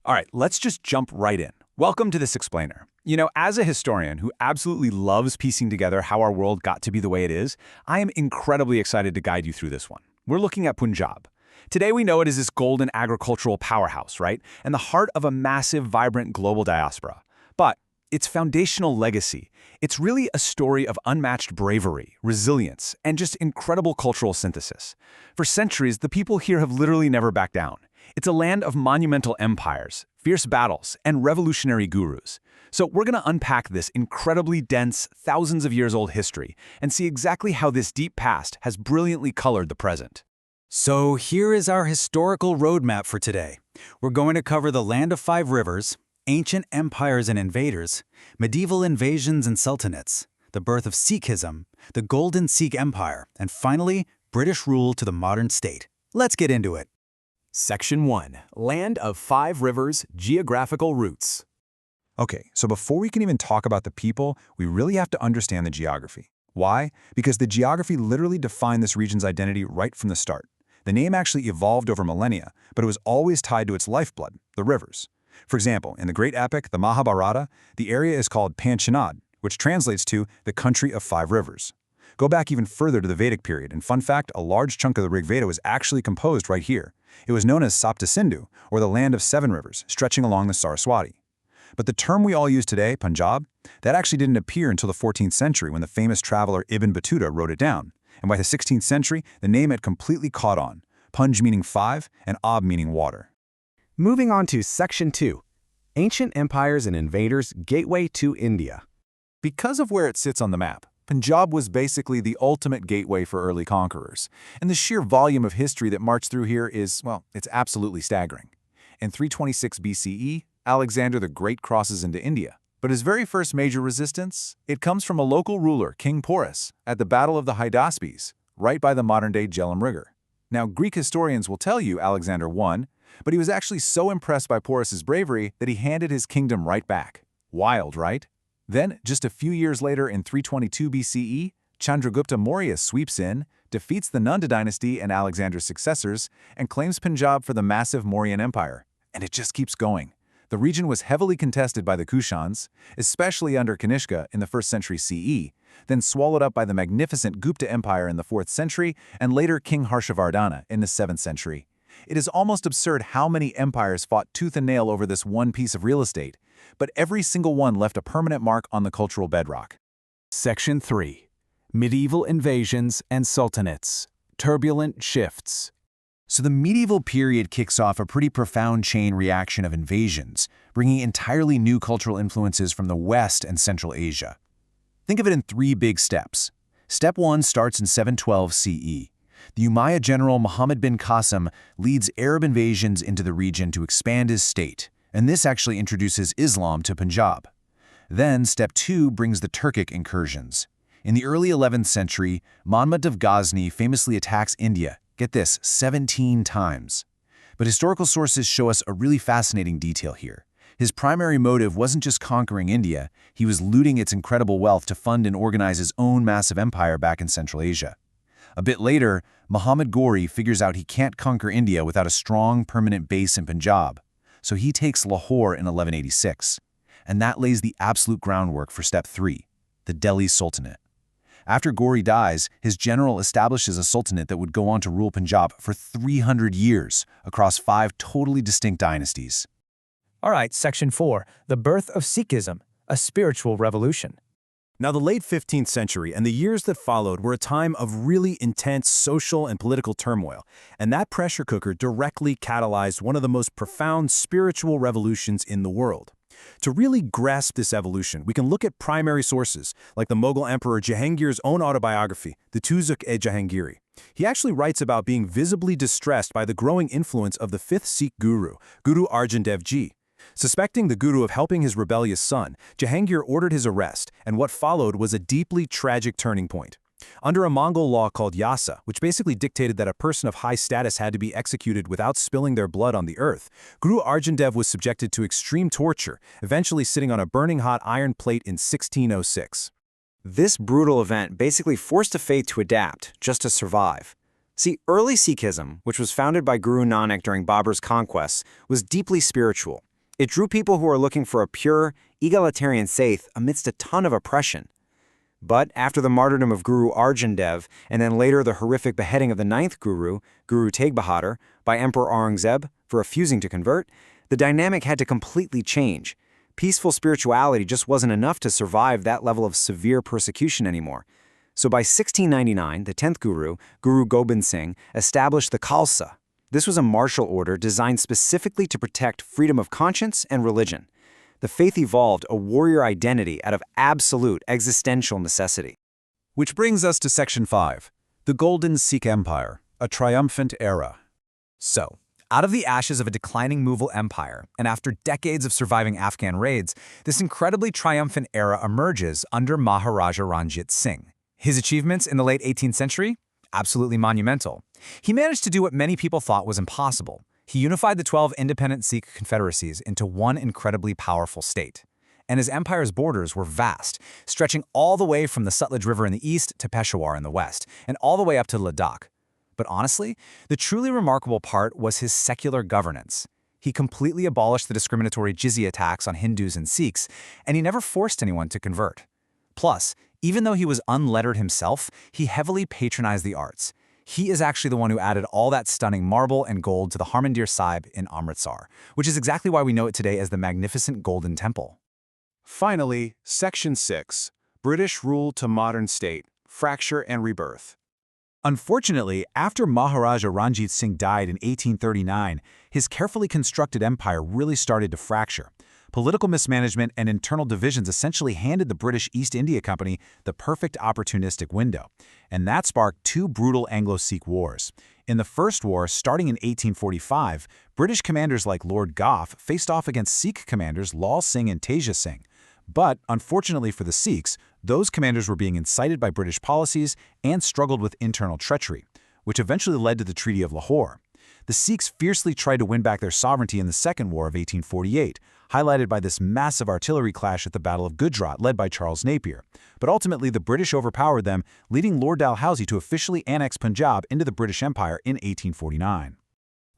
All right, let's just jump right in. Welcome to This Explainer. You know, as a historian who absolutely loves piecing together how our world got to be the way it is, I am incredibly excited to guide you through this one. We're looking at Punjab. Today we know it as this golden agricultural powerhouse, right? And the heart of a massive, vibrant global diaspora. But its foundational legacy, it's really a story of unmatched bravery, resilience, and just incredible cultural synthesis. For centuries, the people here have literally never backed down. It's a land of monumental empires, fierce battles, and revolutionary gurus. So we're going to unpack this incredibly dense, thousands of years old history and see exactly how this deep past has brilliantly colored the present. So here is our historical roadmap for today. We're going to cover the Land of Five Rivers, ancient empires and invaders, medieval invasions and sultanates, the birth of Sikhism, the Golden Sikh Empire, and finally, British rule to the modern state. Let's get into it. Section 1. Land of Five Rivers, Geographical Roots. Okay, so before we can even talk about the people, we really have to understand the geography. Why? Because the geography literally defined this region's identity right from the start. The name actually evolved over millennia, but it was always tied to its lifeblood, the rivers. For example, in the great epic, the Mahabharata, the area is called Panchanad, which translates to the country of five rivers. Go back even further to the Vedic period, and fun fact, a large chunk of the Rig Veda was actually composed right here. It was known as Sapta Sindhu, or the land of seven rivers, stretching along the Saraswati. But the term we all use today, Punjab, that actually didn't appear until the 14th century when the famous traveler Ibn Battuta wrote it down. And by the 16th century, the name had completely caught on, Punj meaning five and Ab meaning water. Moving on to Section 2. Ancient Empires and Invaders, Gateway to India. Because of where it sits on the map, Punjab was basically the ultimate gateway for early conquerors. And the sheer volume of history that marched through here is, well, it's absolutely staggering. In 326 BCE, Alexander the Great crosses into India. But his very first major resistance, it comes from a local ruler, King Porus, at the Battle of the Hydaspes, right by the modern-day Jhelum River. Now, Greek historians will tell you Alexander won, but he was actually so impressed by Porus's bravery that he handed his kingdom right back. Wild, right? Then, just a few years later in 322 BCE, Chandragupta Maurya sweeps in, defeats the Nanda dynasty and Alexander's successors, and claims Punjab for the massive Mauryan Empire. And it just keeps going. The region was heavily contested by the Kushans, especially under Kanishka in the 1st century CE, then swallowed up by the magnificent Gupta Empire in the 4th century and later King Harshavardhana in the 7th century. It is almost absurd how many empires fought tooth and nail over this one piece of real estate, but every single one left a permanent mark on the cultural bedrock. Section 3. Medieval Invasions and Sultanates, Turbulent Shifts. So the medieval period kicks off a pretty profound chain reaction of invasions, bringing entirely new cultural influences from the West and Central Asia. Think of it in three big steps. Step 1 starts in 712 CE. The Umayyad general Muhammad bin Qasim leads Arab invasions into the region to expand his state, and this actually introduces Islam to Punjab. Then Step 2 brings the Turkic incursions. In the early 11th century, Mahmud of Ghazni famously attacks India, get this, 17 times. But historical sources show us a really fascinating detail here. His primary motive wasn't just conquering India, he was looting its incredible wealth to fund and organize his own massive empire back in Central Asia. A bit later, Muhammad Ghori figures out he can't conquer India without a strong, permanent base in Punjab, so he takes Lahore in 1186. And that lays the absolute groundwork for Step 3, the Delhi Sultanate. After Ghori dies, his general establishes a sultanate that would go on to rule Punjab for 300 years across 5 totally distinct dynasties. All right, Section 4, the birth of Sikhism, a spiritual revolution. Now, the late 15th century and the years that followed were a time of really intense social and political turmoil, and that pressure cooker directly catalyzed one of the most profound spiritual revolutions in the world. To really grasp this evolution, we can look at primary sources, like the Mughal Emperor Jahangir's own autobiography, the Tuzuk-e-Jahangiri. He actually writes about being visibly distressed by the growing influence of the 5th Sikh Guru, Guru Arjan Dev Ji. Suspecting the Guru of helping his rebellious son, Jahangir ordered his arrest, and what followed was a deeply tragic turning point. Under a Mongol law called Yasa, which basically dictated that a person of high status had to be executed without spilling their blood on the earth, Guru Arjan Dev was subjected to extreme torture, eventually sitting on a burning hot iron plate in 1606. This brutal event basically forced the faith to adapt, just to survive. See, early Sikhism, which was founded by Guru Nanak during Babur's conquests, was deeply spiritual. It drew people who were looking for a pure, egalitarian faith amidst a ton of oppression. But after the martyrdom of Guru Arjan Dev, and then later the horrific beheading of the ninth Guru, Guru Tegh Bahadur, by Emperor Aurangzeb for refusing to convert, the dynamic had to completely change. Peaceful spirituality just wasn't enough to survive that level of severe persecution anymore. So by 1699, the 10th Guru, Guru Gobind Singh, established the Khalsa. This was a martial order designed specifically to protect freedom of conscience and religion. The faith evolved a warrior identity out of absolute existential necessity. Which brings us to Section 5, the Golden Sikh Empire, a triumphant era. So, out of the ashes of a declining Mughal empire, and after decades of surviving Afghan raids, this incredibly triumphant era emerges under Maharaja Ranjit Singh. His achievements in the late 18th century? Absolutely monumental. He managed to do what many people thought was impossible. He unified the 12 independent Sikh confederacies into one incredibly powerful state. And his empire's borders were vast, stretching all the way from the Sutlej River in the east to Peshawar in the west, and all the way up to Ladakh. But honestly, the truly remarkable part was his secular governance. He completely abolished the discriminatory jizya tax on Hindus and Sikhs, and he never forced anyone to convert. Plus, even though he was unlettered himself, he heavily patronized the arts. He is actually the one who added all that stunning marble and gold to the Harmandir Sahib in Amritsar, which is exactly why we know it today as the magnificent Golden Temple. Finally, Section 6, British Rule to Modern State, Fracture and Rebirth. Unfortunately, after Maharaja Ranjit Singh died in 1839, his carefully constructed empire really started to fracture. Political mismanagement and internal divisions essentially handed the British East India Company the perfect opportunistic window, and that sparked two brutal Anglo-Sikh wars. In the First War, starting in 1845, British commanders like Lord Gough faced off against Sikh commanders Lal Singh and Teja Singh. But, unfortunately for the Sikhs, those commanders were being incited by British policies and struggled with internal treachery, which eventually led to the Treaty of Lahore. The Sikhs fiercely tried to win back their sovereignty in the Second War of 1848, highlighted by this massive artillery clash at the Battle of Gujarat led by Charles Napier. But ultimately, the British overpowered them, leading Lord Dalhousie to officially annex Punjab into the British Empire in 1849.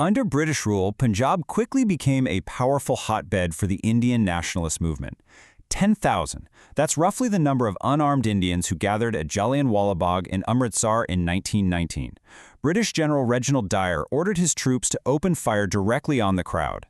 Under British rule, Punjab quickly became a powerful hotbed for the Indian nationalist movement. 10,000. That's roughly the number of unarmed Indians who gathered at Jallianwala Bagh in Amritsar in 1919. British General Reginald Dyer ordered his troops to open fire directly on the crowd.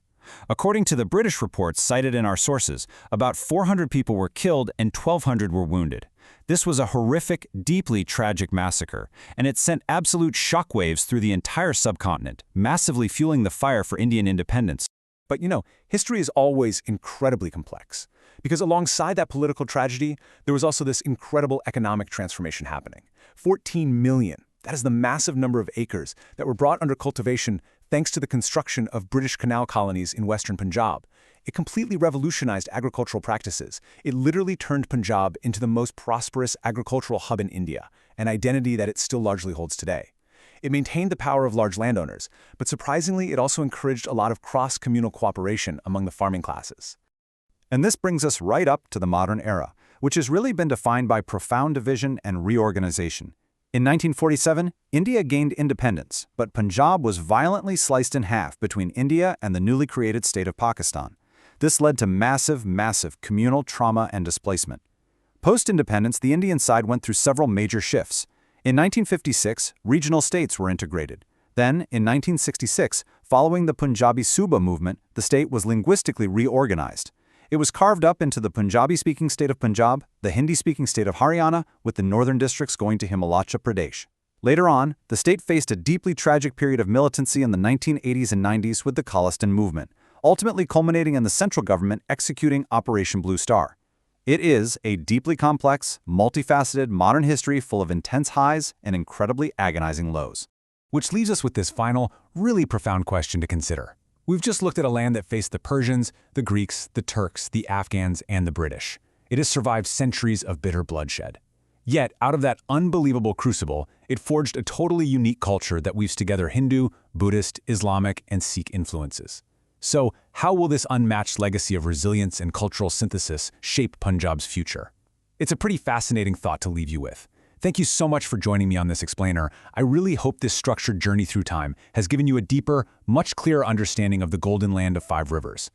According to the British reports cited in our sources, about 400 people were killed and 1,200 were wounded. This was a horrific, deeply tragic massacre, and it sent absolute shockwaves through the entire subcontinent, massively fueling the fire for Indian independence. But history is always incredibly complex, because alongside that political tragedy, there was also this incredible economic transformation happening. 14 million, that is the massive number of acres that were brought under cultivation thanks to the construction of British canal colonies in western Punjab. It completely revolutionized agricultural practices. It literally turned Punjab into the most prosperous agricultural hub in India, an identity that it still largely holds today. It maintained the power of large landowners, but surprisingly, it also encouraged a lot of cross-communal cooperation among the farming classes. And this brings us right up to the modern era, which has really been defined by profound division and reorganization. In 1947, India gained independence, but Punjab was violently sliced in half between India and the newly created state of Pakistan. This led to massive communal trauma and displacement. Post-independence, the Indian side went through several major shifts. In 1956, regional states were integrated. Then, in 1966, following the Punjabi Suba movement, the state was linguistically reorganized. It was carved up into the Punjabi-speaking state of Punjab, the Hindi-speaking state of Haryana, with the northern districts going to Himachal Pradesh. Later on, the state faced a deeply tragic period of militancy in the 1980s and 90s with the Khalistan movement, ultimately culminating in the central government executing Operation Blue Star. It is a deeply complex, multifaceted modern history full of intense highs and incredibly agonizing lows. Which leaves us with this final, really profound question to consider. We've just looked at a land that faced the Persians, the Greeks, the Turks, the Afghans, and the British. It has survived centuries of bitter bloodshed. Yet, out of that unbelievable crucible, it forged a totally unique culture that weaves together Hindu, Buddhist, Islamic, and Sikh influences. So, how will this unmatched legacy of resilience and cultural synthesis shape Punjab's future? It's a pretty fascinating thought to leave you with. Thank you so much for joining me on this explainer. I really hope this structured journey through time has given you a deeper, much clearer understanding of the Golden Land of Five Rivers.